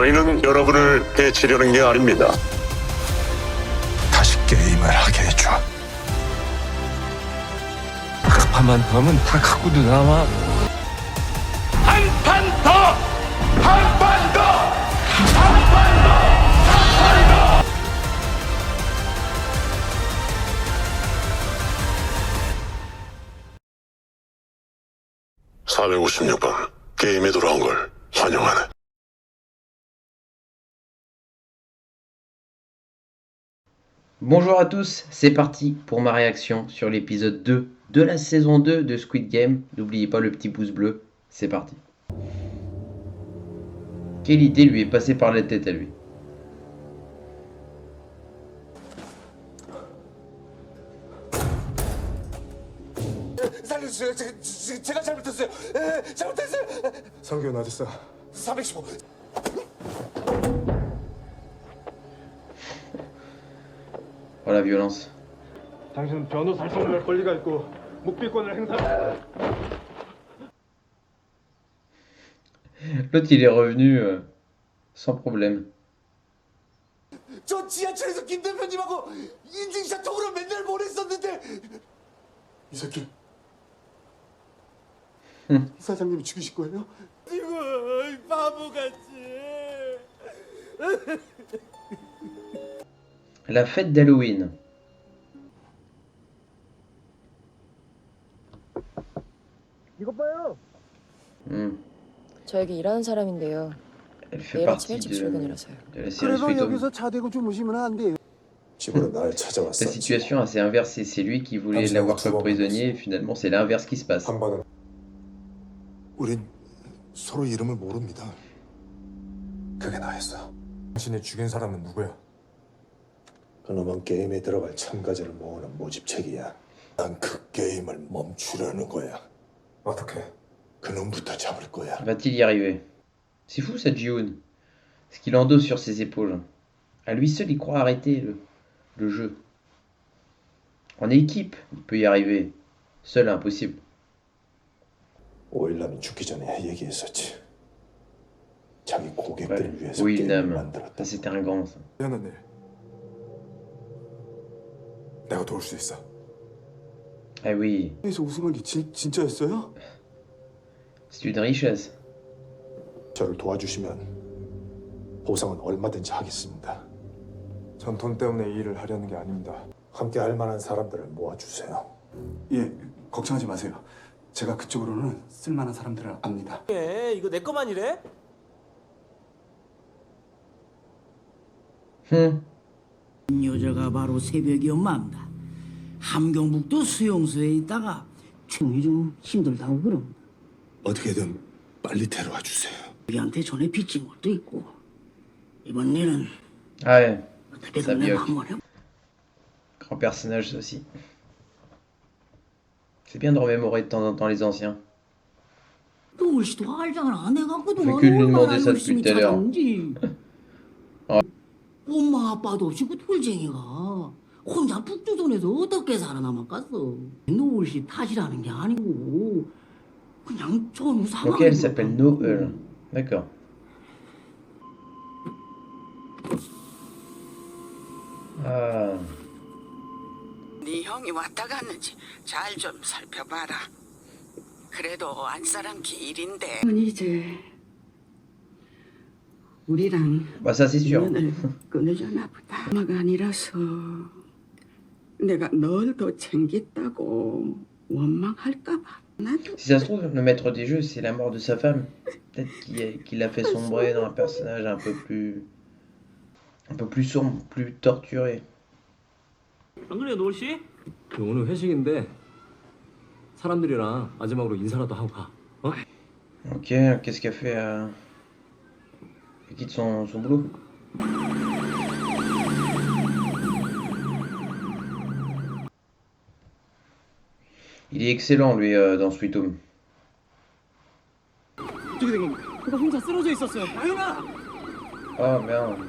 저희는 여러분을 해치려는 게 아닙니다. 다시 게임을 하게 해줘. 급한만 더 하면 다 갖고도 남아. 한 판 더! 한 판 더! 한 판 더! 한 판 더! 456번 게임에 돌아온 걸 환영하네. Bonjour à tous, c'est parti pour ma réaction sur l'épisode 2 de la saison 2 de Squid Game. N'oubliez pas le petit pouce bleu, c'est parti. Quelle idée lui est passée par la tête à lui? 살려주세요. 제가 잘못했어요. 잘못했어요. 성균 어딨어? 415. Oh la violence. 당신은 변호사 활동을 할 권리가 있고 묵비권을 행사. L'autre il est revenu sans problème. 저 지하철에서 김 대표님하고 인증샷 통으로 맨날 보냈었는데 이 새끼 사장님이 죽이실 거예요? 이거 바보같이. La fête d'Halloween. 이것 봐요. 저 여기 일하는 사람인데요. Elle fait 내일 아침 partie 일찍 de 출근이라서요. la série 그래도 Sweet Home. 여기서 차 대고 주무시면 안 돼요. 집으로 날 La 찾아왔어. situation s'est inversée. C'est lui qui voulait l'avoir comme prisonnier et finalement c'est l'inverse qui se passe. 한 번은 우린 서로 이름을 모릅니다. 그게 나였어. 당신이 죽인 사람은 누구야? 그놈은 게임에 들어갈 참가자를 모으는 모집책이야. 난 그 게임을 멈추려는 거야. 어떻게? 그놈부터 잡을 거야. Va-t-il y arriver? C'est fou cette Ji-hoon. Ce qu'il endosse sur ses épaules. À lui seul, il croit arrêter le jeu. En équipe, il peut y arriver. Seul, impossible. 오일남이 죽기 전에 얘기했었지. 자기 Ouais. 고객들을 위해서 Oui, 게임을 Nam. 만들었다. Ça, c'était un grand. Ça. 미안한 일. 내가 도울 수 있어. Ah oui, 여기서 우승한 게 진짜였어요? c'est une richesse. 저를 도와주시면 보상은 얼마든지 하겠습니다. 전 돈 때문에 이 일을 하려는 게 아닙니다. 함께 할 만한 사람들을 모아주세요. 예, 걱정하지 마세요. 제가 그쪽으로는 쓸만한 사람들을 압니다. 이거 내 거만이래? 여자가 바로 새벽이 엄마입니다. 함경북도 수용소에 있다가 충이 좀 힘들다고 그럼 어떻게든 빨리 데려와 주세요. 우리한테 전에 빚진 것도 있고 이번 일은 Ah ouais, 어떻게든 내가 Sabioc. 한번 해. Grand personnage, ça aussi. C'est bien de remémorer de temps en temps les anciens. 또 올시도 알잖아. 내가 Fait 그동안 que lui 얼마나 demander ça 열심히 depuis tout à l'heure. 찾았는지. 엄마 아빠도 없이 그 돌쟁이가 혼자 북조선에서 어떻게 살아남았겠어. 노을씨 탓이라는 게 아니고 그냥 전후 상황인 Ok, elle s'appelle Noël. D'accord. Ah, 네 형이 왔다 갔는지 잘 좀 살펴봐라. 그래도 안사람 길인데. 이제 우리랑 bah ça c'est sûr. 인연을 끊으려나 보다. 엄마가 아니라서 내가 널 더 챙겼다고 원망할까봐. 나도 Si ça se trouve, le maître des jeux, c'est la mort de sa femme. Peut-être qu'il l'a fait sombrer dans un personnage un peu plus sombre, plus torturé. 안 그래요, 노을 씨? 오늘 회식인데 사람들이랑 마지막으로 인사라도 하고 가. 어? Ok, qu'est-ce qu'elle fait elle quitte son boulot. Il est excellent lui dans Sweet Home. 어떻게 된 겁니까? 그거 혼자 쓰러져 있었어요. 아유나! Oh merde.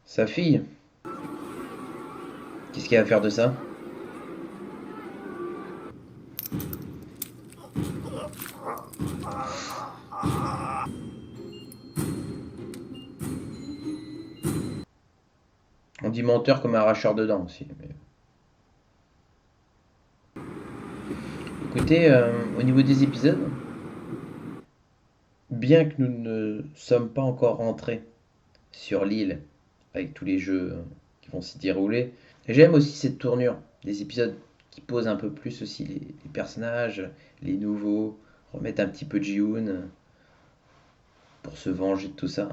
Sa fille. Qu'est-ce qu'il va faire de ça? On dit menteur comme arracheur de dents aussi. Mais... Écoutez, au niveau des épisodes, bien que nous ne sommes pas encore rentrés sur l'île avec tous les jeux qui vont s'y dérouler, j'aime aussi cette tournure des épisodes qui posent un peu plus aussi les personnages, les nouveaux, remettre un petit peu de Ji-hoon pour se venger de tout ça.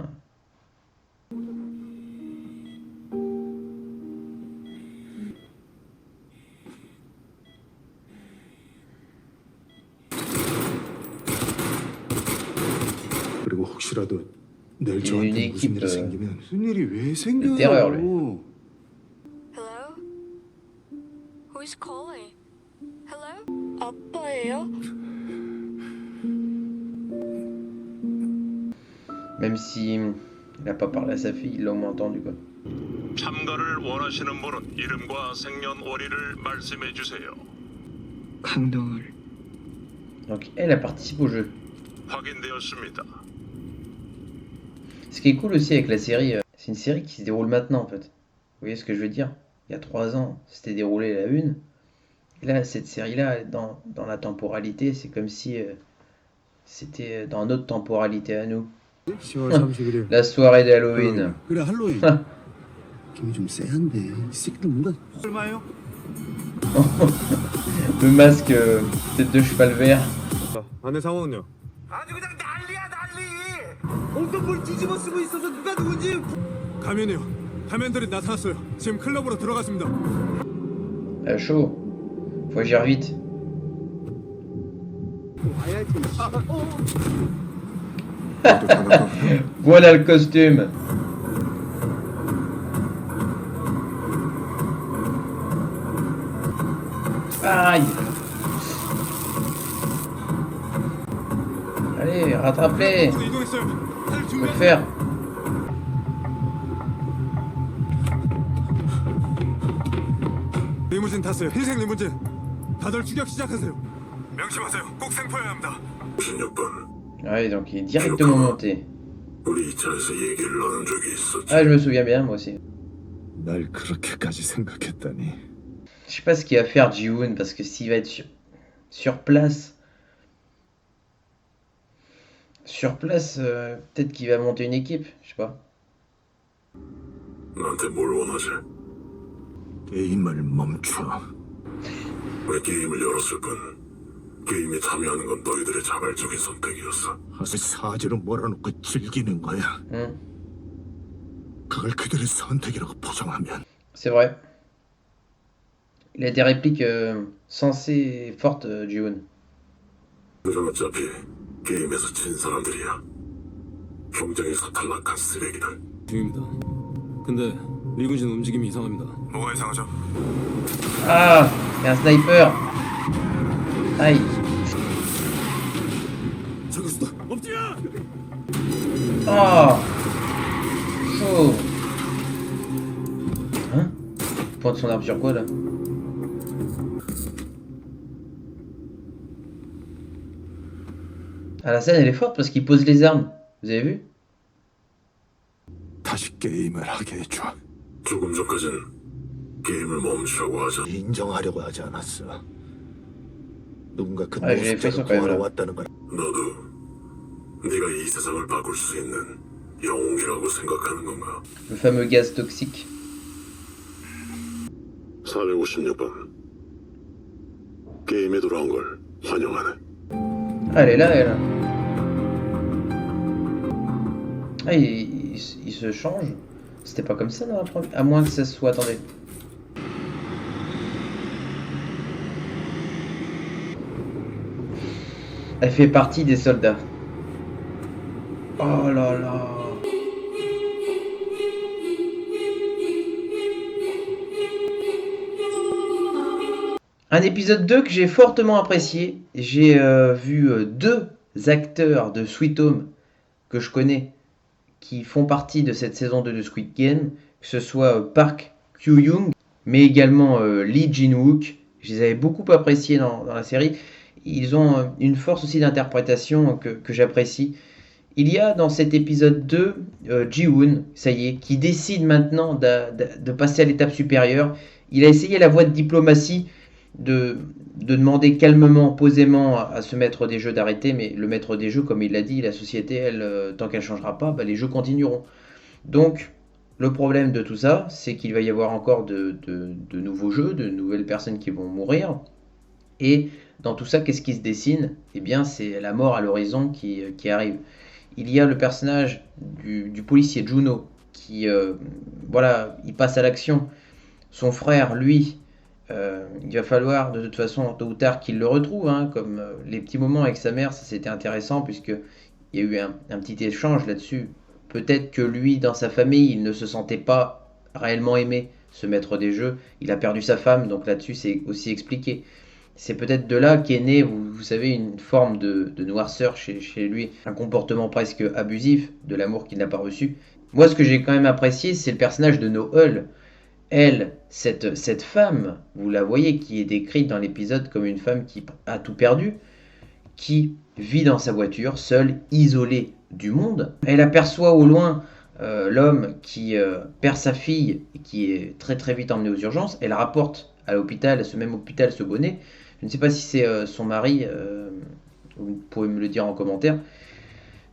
그리고 혹시라도 내일 une 저한테 무슨 équipe 일이 생기면 무슨 일이 왜 de 생겨요? terreur, lui. Hello? Who's calling? Hello? 아빠예요? Même si il n'a pas parlé à sa fille, il l'a au moins entendu quoi. 참가를 원하시는 분은 이름과 생년월일을 말씀해 주세요. 강동을. Donc elle participe au jeu. 확인되었습니다. Ce qui est cool aussi avec la série, c'est une série qui se déroule maintenant en fait. Vous voyez ce que je veux dire? Il y a 3 ans, c'était déroulé la une. Et là, cette série-là, dans la temporalité, c'est comme si c'était dans notre temporalité à nous. 10월 31일. La soirée d'Halloween. 그래 할로윈. 김이 좀 쎄한데 이 새끼들 뭔가 얼마예요? Le masque, tête de cheval vert. 안내 상황은요? 아주 그냥 난리야 난리. 온통 뭘 뒤집어 쓰고 있어서 누가 누군지. 가면이요. 가면들이 나타났어요. 지금 클럽으로 들어갔습니다. Chaud. Faut agir vite. Voilà le costume. Aïe. Allez, rattrape-les. 이동했어요. 다들 Faut 준비. le faire. 리무진 탔어요. 흰색 리무진. 다들 추격 시작하세요. 명심하세요. 꼭 생포해야 합니다. 16번. Ouais, donc il est directement monté. 우리 이 차에서 얘기를 나눈 적이 있었지. Ah, je me souviens bien, moi aussi. 날 그렇게까지 생각했다니. Je sais pas ce qu'il va faire Ji-hoon, parce que s'il va être sur place, peut-être qu'il va monter une équipe, je sais pas. 나한테 뭘 원하지? 게임을 멈춰. 왜 게임을 열었을 뿐 게임에 참여하는 건 너희들의 자발적인 선택이었어. 사지로 몰아놓고 즐기는 거야. 그걸 그들의 선택이라고 포장하면 C'est vrai. Il a des répliques sensées fortes, Ji-hoon. 그건 어차피 게임에서 진 사람들이야. 경쟁에서 탈락한 쓰레기들. 중입니다. 근데 리군진 움직임이 이상합니다. 뭐가 이상하죠? Ah, il y a un sniper. Aïe. 저기 있어. 엎드려! Oh, chaud. Hein? Il pointe son arme sur quoi là? Ah, la scène elle est forte parce qu'il pose les armes. Vous avez vu? 다시 게임을 하게 해줘. 조금 전까진 게임을 멈추라고 하자. 인정하려고 하지 않았어. 누군가 그 아, 이제 노숙자를 페이스북 구하러 가면. 왔다는 걸. 너도 네가 이 세상을 바꿀 수 있는 영웅이라고 생각하는 건가? Le fameux gaz toxique. 456번. 게임에 돌아온 걸 환영하네. Ah, elle est là, elle. Ah, il se change. C'était pas comme ça dans la première. À moins que ça soit. Attendez. Elle fait partie des soldats. Oh là là. Un épisode 2 que j'ai fortement apprécié. J'ai vu 2 acteurs de Sweet Home que je connais qui font partie de cette saison 2 de Squid Game, que ce soit Park Kyu-young, mais également Lee Jin-wook. Je les avais beaucoup appréciés dans la série. Ils ont une force aussi d'interprétation que j'apprécie. Il y a dans cet épisode 2 Ji-hoon, ça y est, qui décide maintenant de passer à l'étape supérieure. Il a essayé la voie de diplomatie, de demander calmement, posément à ce maître des jeux d'arrêter, mais le maître des jeux, comme il l'a dit, la société, elle, tant qu'elle ne changera pas, bah, les jeux continueront. Donc, le problème de tout ça, c'est qu'il va y avoir encore de nouveaux jeux, de nouvelles personnes qui vont mourir. Et dans tout ça, qu'est-ce qui se dessine? Eh bien, c'est la mort à l'horizon qui arrive. Il y a le personnage du policier Juno qui, voilà, il passe à l'action. Son frère, lui, il va falloir de toute façon, tôt ou tard, qu'il le retrouve. Hein, comme les petits moments avec sa mère, ça c'était intéressant puisque il y a eu un petit échange là-dessus. Peut-être que lui, dans sa famille, il ne se sentait pas réellement aimé, ce maître des jeux. Il a perdu sa femme, donc là-dessus, c'est aussi expliqué. C'est peut-être de là qu'est né, vous savez, une forme de noirceur chez lui, un comportement presque abusif, de l'amour qu'il n'a pas reçu. Moi, ce que j'ai quand même apprécié, c'est le personnage de Noël. Elle, cette femme, vous la voyez, qui est décrite dans l'épisode comme une femme qui a tout perdu, qui vit dans sa voiture, seule, isolée du monde. Elle aperçoit au loin l'homme qui perd sa fille et qui est très très vite emmené aux urgences. Elle rapporte à l'hôpital, à ce même hôpital, ce bonnet. Je ne sais pas si c'est son mari, vous pouvez me le dire en commentaire.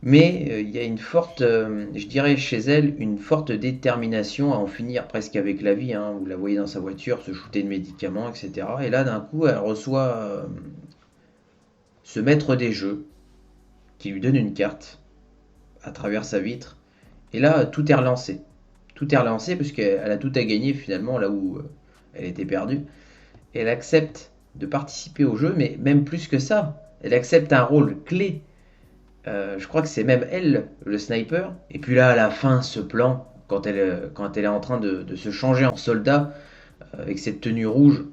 Mais il y a une forte, je dirais chez elle, une forte détermination à en finir presque avec la vie. Hein. Vous la voyez dans sa voiture, se shooter de médicaments, etc. Et là, d'un coup, elle reçoit ce maître des jeux qui lui donne une carte à travers sa vitre. Et là, tout est relancé. Tout est relancé parce qu'elle a tout à gagner finalement là où elle était perdue. Et elle accepte de participer au jeu, mais même plus que ça. Elle accepte un rôle clé. Je crois que c'est même elle, le sniper. Et puis là, à la fin, ce plan, quand elle est en train de se changer en soldat, avec cette tenue rouge,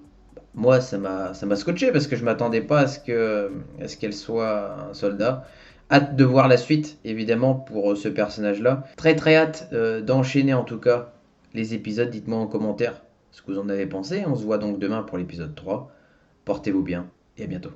moi, ça m'a scotché parce que je m'attendais pas à ce qu'elle soit un soldat. Hâte de voir la suite, évidemment, pour ce personnage-là. Très très hâte d'enchaîner en tout cas les épisodes. Dites-moi en commentaire ce que vous en avez pensé. On se voit donc demain pour l'épisode 3. Portez-vous bien et à bientôt.